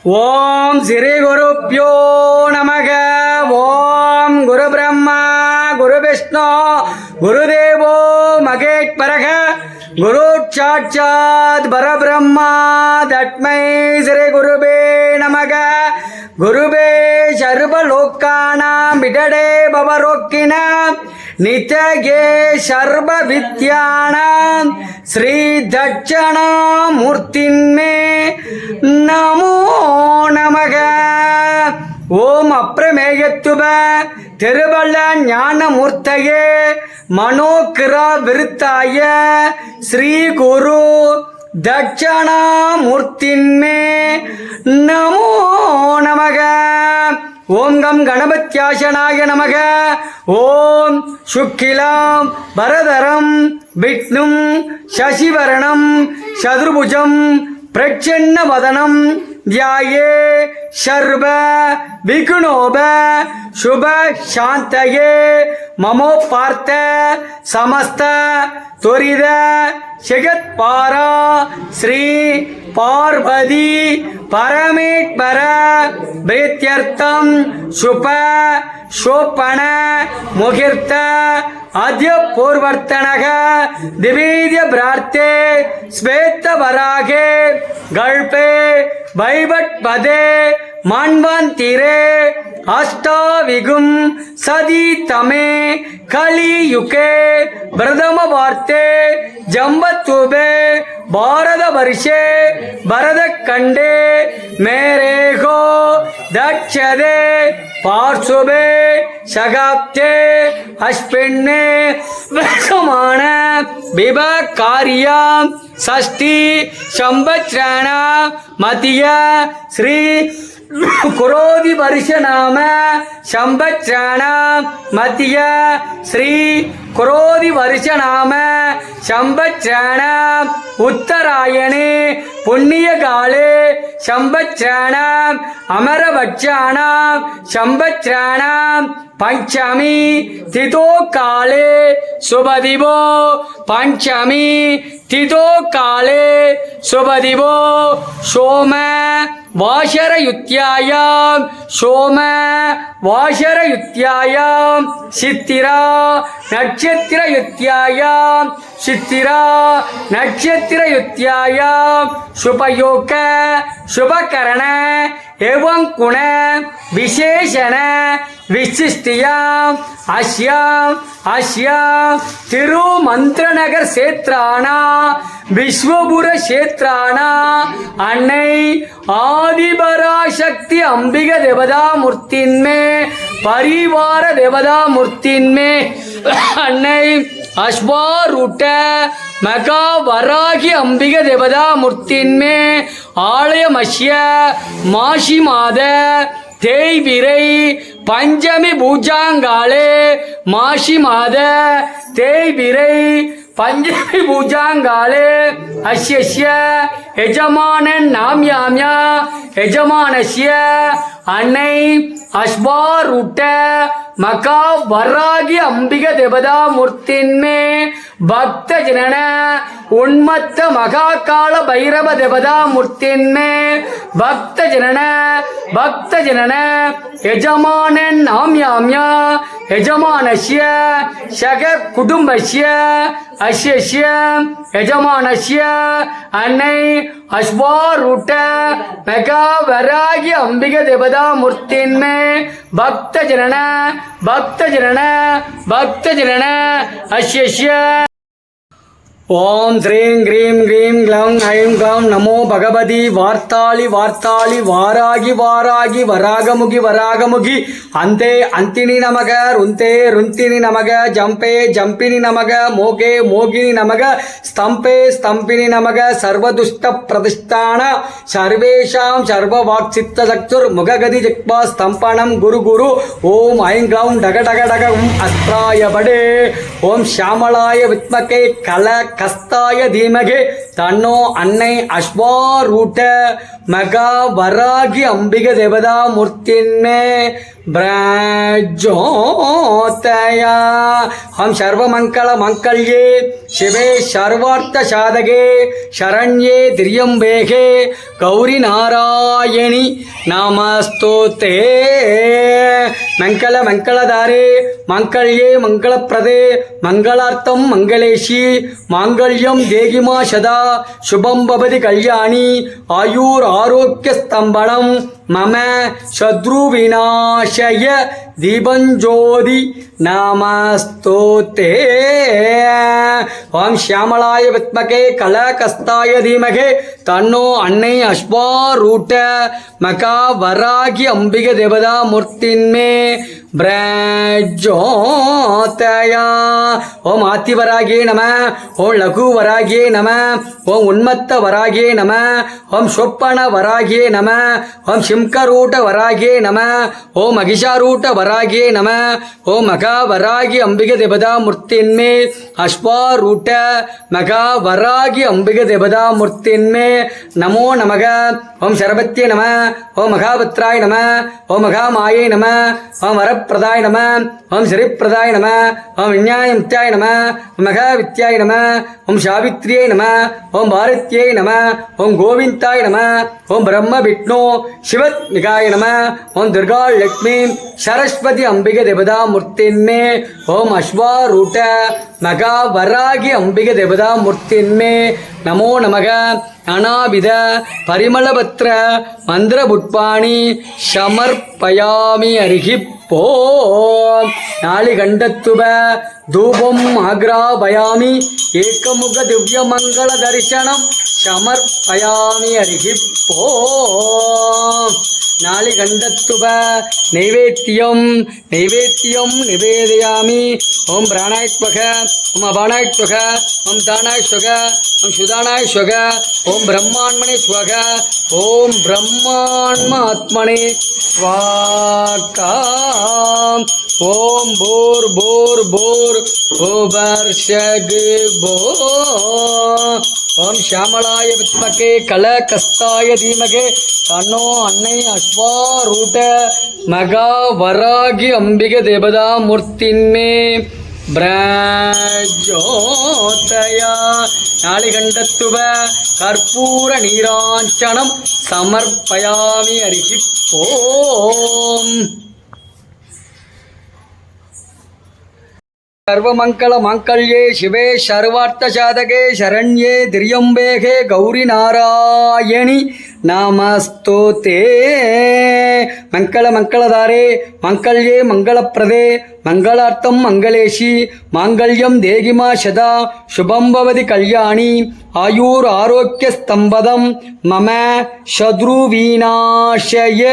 ஓம் ஸ்ரீ குருப்யோ நமக. ஓம் குரு பிரம்மா குரு விஷ்ணு குருதேவோ மகேஸ்வரக குரு சாட்சாத் பரபிரம்மா தஸ்மை ஸ்ரீ குருவே நமக. குருவே சர்வலோகானாம் விடடே பவரோக்கின நித்யே சர்வ வித்யானாம் ஸ்ரீ தட்சணாமூர்த்தின்மே நமோ நமக. ஓம் அப்ரமேயத்துவ திருவள்ள ஞானமூர்த்தயே மனோகிர விருத்தாய ஸ்ரீ குரு தட்சணாமூர்த்தின்மே நமோ நமக. ஓம் கம் கணபத்யாசனாய நமக. ஓம் சுக்கிலாம் பரதரம் விஷ்ணும் சசிவரணம் சதுர்புஜம் பிரச்சன்ன வதனம் தியாயே சர்வ விகுணோப சுப சாந்தயே மமோ பார்த்த சமஸ்த துரித ஜெகத்பாரா ஸ்ரீ பார்வதி பரமேஸ்வர பிரீத்யர்த்தம் சுப சோப்பன முகூர்த்த அத்ய பூர்வர்த்தனக திவீத்ய பிரார்த்தே ஸ்வேத்த வராகே கல்பே வைவட் பதே மான்வந்திரே அஷ்டாவிகும் சதி தமே கலியுகே பிரதம வார்த்தே ஜம்பத்துபே பாரத வருஷே பரத கண்டே மேரேகோ தட்சதே பார்சுபே சகாப்தே அஸ்பின்னே வசமான விபகாரியாம் ஷஷ்டி சம்பத்ராண மத்திய ஸ்ரீ குரோதி வருஷ நாம சம்பத்ராண மத்திய ஸ்ரீ குரோதி வருஷ நாம சம்பத்ராண உத்தராயணே புண்ணிய காலே சம்பத்ராண அமரவட்சாண சம்பத்ராண பஞ்சமி திதோ காலே சுபதிவோ பஞ்சமி திதோ காலே சுபதிவோ சோம வாசரயுத்யாயாம் சோம வாசரயுத்யாயாம் சித்திரா நட்சத்திரயுத்யாயாம் சித்திரா நட்சத்திரயுத்யாயாம் சுபயோக சுபகரண एवं गुण विशेषण विशिष्टियाम अस्याम अस्याम तिरुमंत्रनगर क्षेत्राणा विश्वपुर क्षेत्राणा अन्नै आदिपराशक्ति अंबिका देवता मूर्तिन्मे परिवार देवता मूर्तिन्मे अन्नै अश्वारूढ़ मका वरागी अंबिका देवता मूर्तिन्मे आलयमस्य मासी माद தேய்பிரை பஞ்சமி பூஜாங்காலே மாசி மாத தேய்பிரை பஞ்சமி பூஜாங்காலே அஸ்ய யஜமானன் நாம்யாம்யா யஜமானஸ்ய அன்னை அஸ்வாரூட்ட மகா வராகி அம்பிக தேவதா மூர்த்தின்மே பக்த ஜனன உன்மத்த மகாகால பைரவ தேவதா மூர்த்தின்மே பக்த ஜனன யஜமானன் நாம்யாம்யா யஜமானஸ்ய சக குடும்பஸ்ய அஸ்ய யஜமானஸ்ய அன்னை அஸ்வாரூட்ட மகா வராகி அம்பிக தேவதா மூர்த்தின்மே பக்த ஜனன அஸ்ய. ஓம் ஸ்ரீம் க்ரீம் க்ரீம் க்ளம் ஐம் கம் நமோ பகவதி வார்த்தாளி வார்த்தாளி வாராகி வாராகி வராகமுகி வராகமுகி அந்தே அந்தினி நமக ருந்தே ருந்தினி நமக ஜம்பே ஜம்பினி நமக மோகே மோகினி நமக ஸ்தம்பே ஸ்தம்பினி நமக சர்வதுஷ்ட பிரதிஷ்டான சர்வேஷாம் சர்வ வாக்சித்த சக்துர் முககதி ஜக்பா ஸ்தம்பனம் குரு குரு. ஓம் ஐம் க்ளம் டக டக டக அஸ்திராய படே. ஓம் ஷாமளாய வித்மகே கல கஸ்தாய தீமகே தன்னோ அன்னை அஸ்வாரூட மகா வராகி அம்பிக தேவதா மூர்த்தின்மே ब्रजोतया हम सर्वमंगल मंगल्ये शिवे सर्वार्थ साधके शरण्ये त्र्यंबके गौरी नारायणी नमस्तुते मंगल मंगलधारे मंगल्ये मंगलप्रदे मंगलार्थम मंगलेशी मांगल्यम देहिमा सदा शुभम भवति कल्याणी आयुर आरोग्य स्तंभनम मम शत्रुविनाशय दीपंज्योति नमस्तुते ओम श्यामलाय विद्महे कलकस्ताय धीमहि तन्नो अन्नै अश्वारूढ मका वरागी अंबिका देवता मूर्तिन्मे ब्रजोतया ओम आतिवरागे नमः ओम लघुवरागे नमः ओम उन्मत्त वरागे नमः ओम शोप्पन वरागे नमः ओम शिंकरूट वरागे नमः ओम महिषारूट वरागे नमः ओम मगा वरागी अंबिका देवता मूर्तिन्मे अश्वारूढ मगा वरागी अंबिका देवता मूर्तिन्मे नमो नमः ओम शरवत्ये नमः ओम महाभद्राय नमः ओम महामाये नमः ओम वरप्रदाय नमः ओम श्रीप्रदाय नमः ओम विज्ञानमुक्ताय नमः ओम महाविद्याय नमः ओम सावित्र्यै नमः ओम भारत्यै नमः ओम गोविन्दाय नमः ओम ब्रह्म विष्णु शिवत्मिकाय नमः ओम दुर्गा लक्ष्मी सरस्वती अंबिका देवता मूर्तिन्मे ओम अश्वारूढ मगा वरागी अंबिका देवता मूर्तिन्मे नमो नमः नानाविध परिमलपत्र मंत्रपुष्पाणि समर्पयामि हरिः ओम नालिगंडत्तुब धूपम आग्रापयामि एकमुख दिव्य मंगल दर्शनम समर्पयामि हरिः ओम नालिगंडत्तुब नैवेद्यम नैवेद्यम निवेदयामि ओम प्राणाय स्वगा ओम अपानाय स्वगा ओम दानाय स्वगा ओम सुदानाय स्वगा ओम ब्रह्मात्मने स्वगा ओम ब्रह्मात्मने स्वाहा ओम भोर भोर भोर भूवर्षग भो ओम श्यामलाय विद्महे कलकस्ताय धीमहि तन्नो अन्नै अश्वारूढ मगा वरागी अंबिका देवता मूर्तिन्मे ब्रजोतया नालिगंडत्तुब कर्पूर नीरांचनम समर्पयामि हरिः ओम सर्वमंगल मांगल्ये शिवे सर्वार्थ साधके शरण्ये त्र्यंबके गौरी नारायणी नमस्तुते मंगल मंगलधारे मंगल्ये मंगलप्रदे मंगलार्थम मंगलेशी मांगल्यम देहिमा सदा शुभम भवति कल्याणी आयुर आरोग्य स्तंभदम मम शत्रुविनाशय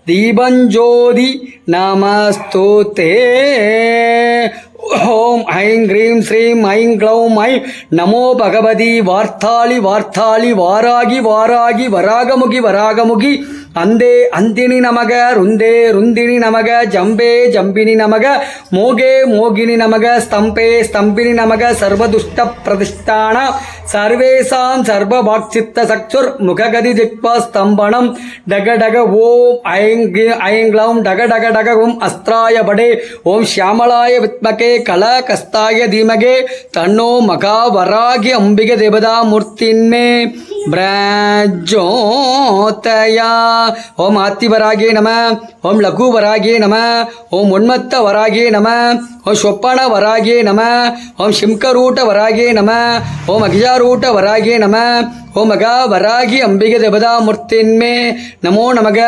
दीपंज्योति नमस्तुते ओम ऐं ह्रीं श्रीं ऐं ग्लौं ऐं नमो भगवती वार्ताली वार्ताली वारागी वारागी वरागमुखी वरागमुखी अंदे अंदिनी नमग रुंदे रुंदिनी नमग जंबे जंबिनी नमग मोगे मोगिनी नमग स्तंपे स्तंभिनी नमग सर्वदुष्ट प्रतिष्ठान सर्वेषां सर्ववाक्चित्त चक्षुर मुखगति जिह्वा स्तंभनम डग डग ओम ऐं ग्लौं डग डग डग ओम अस्त्राय बडे ओम श्यामलाय विद्महे कलकस्ताय धीमहि तन्नो महावरागी अंबिका देवता मूर्तिन्मे ब्रजोतया ओम आतिवरागे नमः ओम लघुवरागे नमः ओम उन्मत्त वरागे नमः ओम शोप्पन वरागे नमः ओम शिंकरूट वरागे नमः ओम महिषारूट वरागे नमः ओम मगा वरागी अंबिका देवता मूर्तिन्मे नमो नमः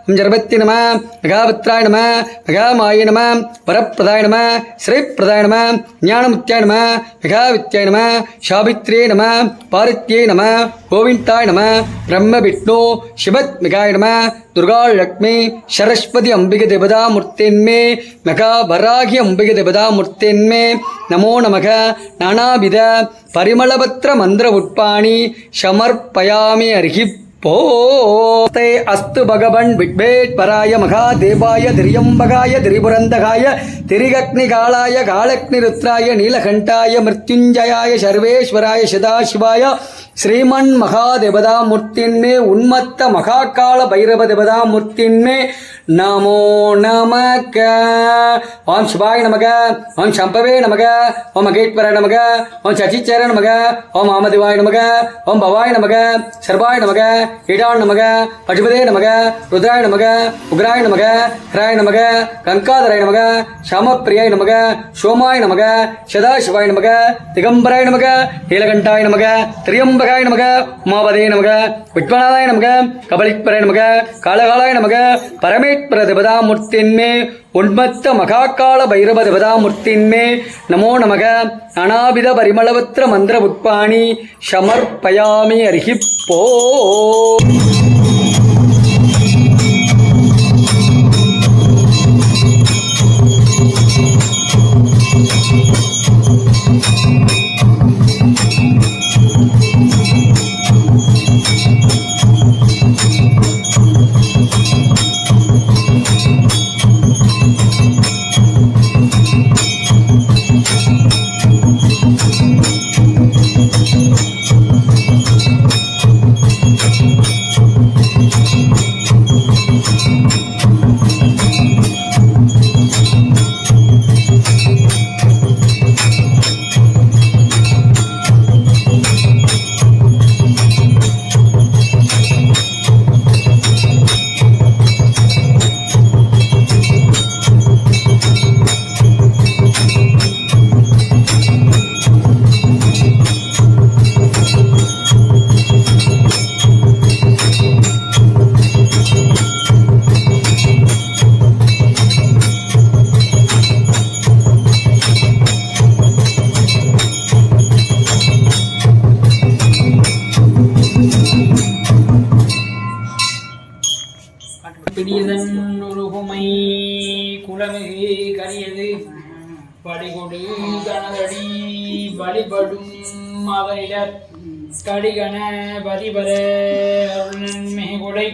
ओम जरवत्ति नमः मगावत्राय नमः मगामाये नमः वरप्रदाय नमः श्रीप्रदाय नमः ज्ञानमुत्याय नमः मगावित्याय नमः सावित्र्यै नमः पारित्यै नमः गोविन्दाय नमः ब्रह्म विष्णु शिवत्मिकाय नमः दुर्गा लक्ष्मी सरस्वती अंबिका देवता मूर्तिन्मे मगा वरागी अंबिका देवता मूर्तिन्मे नमो नमः नानाविध परिमलपत्र मंत्रपुष्पाणि समर्पयामि हरिः போதே அஸ்து பகவன் விக்வேட்பராய மகாதேவாய திரியம்பகாய திரிபுரந்தகாய திரிகக்னிகாலாய காலக்னி ருத்ராய நீலகண்டாய மிருத்யுஞ்சயாய சர்வேஸ்வராய சதாசிவாய श्रीमन महादेवदा मूर्तिन्मे उन्मत्त महाकाल भैरव देवदा मूर्तिन्मे नमो नमः। ओम शिवाय नमः, ओम शंभवे नमः, ओम अगेश्वराय नमः, ओम शशिचर नमः, ओम वामदेवाय नमः, ओम भवाय नमः, सर्वाय नमः, ईडाय नमः, पशुपते नमः, रुद्राय नमः, उग्राय नमः, हराय नमः, कंकाधराय नमः, श्यामप्रियाय नमः, सोमाय नमः, सदाशिवाय नमः, दिगंबराय नमः, नीलकंठाय नमः, त्र्यंबक नमः, उमापदे नमः, विद्वनाथाय नमः, कबलीश्वराय नमः, कालकालाय नमः, परमेश्वर देवता मूर्तिन्मे उन्मत्त महाकाल भैरव देवता मूर्तिन्मे नमो नमः। अनाविध परिमलवत्र मंत्र पुष्पाणि समर्पयामि। हरिः ओम्। பிடியதன்னுருகுமை குலமிகு கரியது படிகொடு கனதடி வழிபடும் அவரிடர் கடிகன பதிபர அருணன்மிகுடை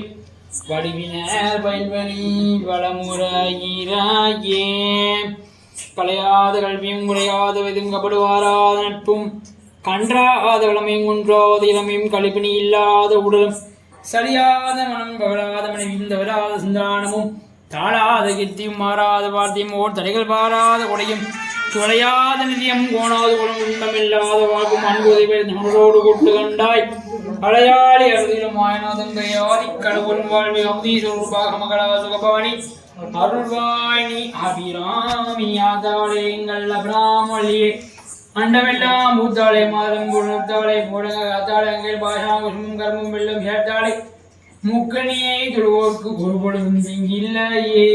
வடிவினர் பயில்வனி வளமுறையிராயே கலையாத கல்வியும் குறையாத விதும் கபடுவாராத நட்பும் கன்றாத வளமையும் குன்றாத இளமையும் கழிப்பினி இல்லாத உடலும் சரியாத மனம் பகலாத மனைவியும் தவறாத சிந்தானமும் தாழாத கீர்த்தியும் மாறாத வார்த்தையும் ஓர் தடைகள் பாராத கொடையும் துளையாத நிதியம் கோணாத குணம் உண்டமில்லாத வாழ்வும் அன்புதைவை நம்மளோடு கொண்டு கண்டாய் அலையாளி அறுதிலும் மாயநாதன் கையாதி கடவுள் வாழ்வி அமுதீஸ்வரூபாக மகளா சுகபவானி அருள்வாணி அபிராமி ஆதாளே எங்கள் அபிராமல்லியே அண்டமெல்லாம் ஊத்தாளே மாதம் குணத்தாளே போடுங்க காத்தாளே அங்கே பாஷா குசுமும் கர்மம் வெள்ளம் சேர்த்தாளே முக்கணியை தொழுவோர்க்கு குருபொழுதும் திங்கில்லையே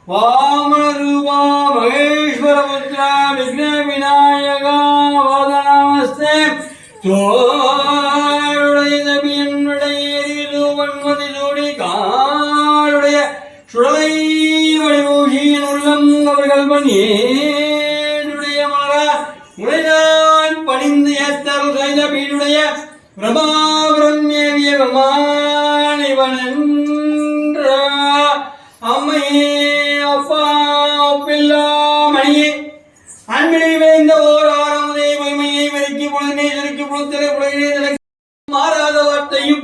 வாமன ரூபா மகேஸ்வர புத்ரா விக்ன விநாயகா வாதனமஸ்தே தோளுடைய நபியனுடைய வன்மதி சூடி காளுடைய சுடலை வடிவூஷியின் உள்ளம் அவர்கள் பணியேனுடைய மலர முனைதான் பணிந்து ஏத்தல் செய்த வீடுடைய பிரபாபுரம் ஏவிய பெருமானிவனென்ற அம்மையே அப்பா ஒப்பில்லா மணியே அன்பினை வேந்த ஓர் ஆறாமதே மகிமையை வெறுக்கி புலனை செருக்கி புலத்திரை புலகினை மாறாத வார்த்தையும்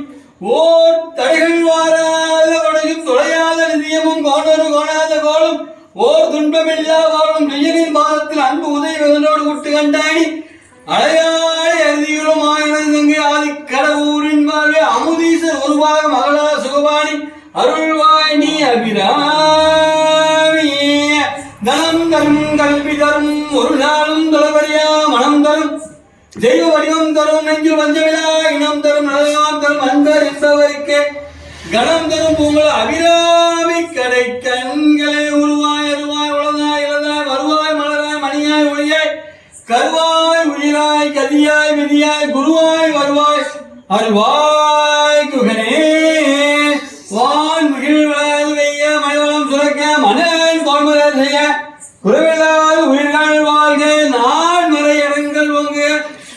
ஓர் தடைகள் வாராத கொடையும் தொலையாத நிதியமும் கோணொரு கோணாத கோளும் ஓர் துன்பமில்லா வாழும் துயரின் பாதத்தில் அன்பு உதவிகளோடு விட்டு கண்டாணி அலையாளி அறுதிகளும் ஆயிரங்கு ஆதி கடவுரின் வாழ்வே அமுதீசர் உருவாக மகளா சுகபாணி அருள்வாய் நீ அபிராமி தனம் தரும் கல்வி தரும் ஒரு நாளும் தொலைவரியா மனம் தரும் தெய்வ வடிவம் தரும் நெஞ்சில் வஞ்சமிலா இனம் தரும் நலகாம் தரும் அன்பர் என்பவருக்கு கணம் தரும் உங்கள் அபிராமி கடை கண்களை உருவாய் அருவாய் உளதாய் இளதாய் வருவாய் மலராய் மணியாய் ஒளியாய் கருவாய் உயிராய் கதியாய் விதியாய் குருவாய் வருவாய் அருவாய் குகனே வான் மகிழ்வாய் வெய்ய மயவளம் சுரக்க மனன் தோன்முறை செய்ய குறைவில்லாத உயிர்கள் வாழ்க நான் மறை இடங்கள் உங்க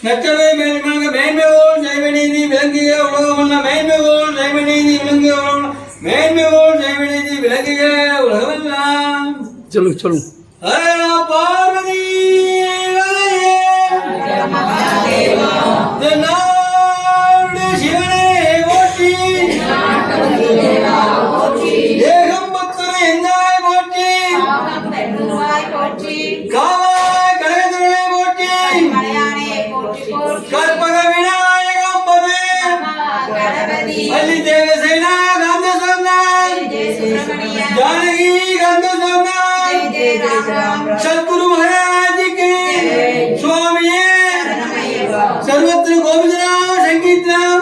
நச்சனை மேன்மேக மேன்மையோல் சைவநீதி விளங்குக உலகமல்ல மேன்மையோல் சைவநீதி விளங்குக மேன்மையோல் சைவநீதி விளங்குக உலகமெல்லாம். சொல்லுங்க சொல்லுங்க. ஹர பார்வதி தென்னாடு சிவனே போற்றி ஏகம் பக்தரை எந்தாய் போற்றி காவாய் கலைதுரை போற்றி கற்பக விநாயகம் பதே அள்ளி தேவசேனா கந்த சொன்னாய் ஜானகி கந்த சொன்னாய் சத்குரு மகாராஜ் கி சுவாமியே सर्वत्र गोविंद नाम संकीर्तनम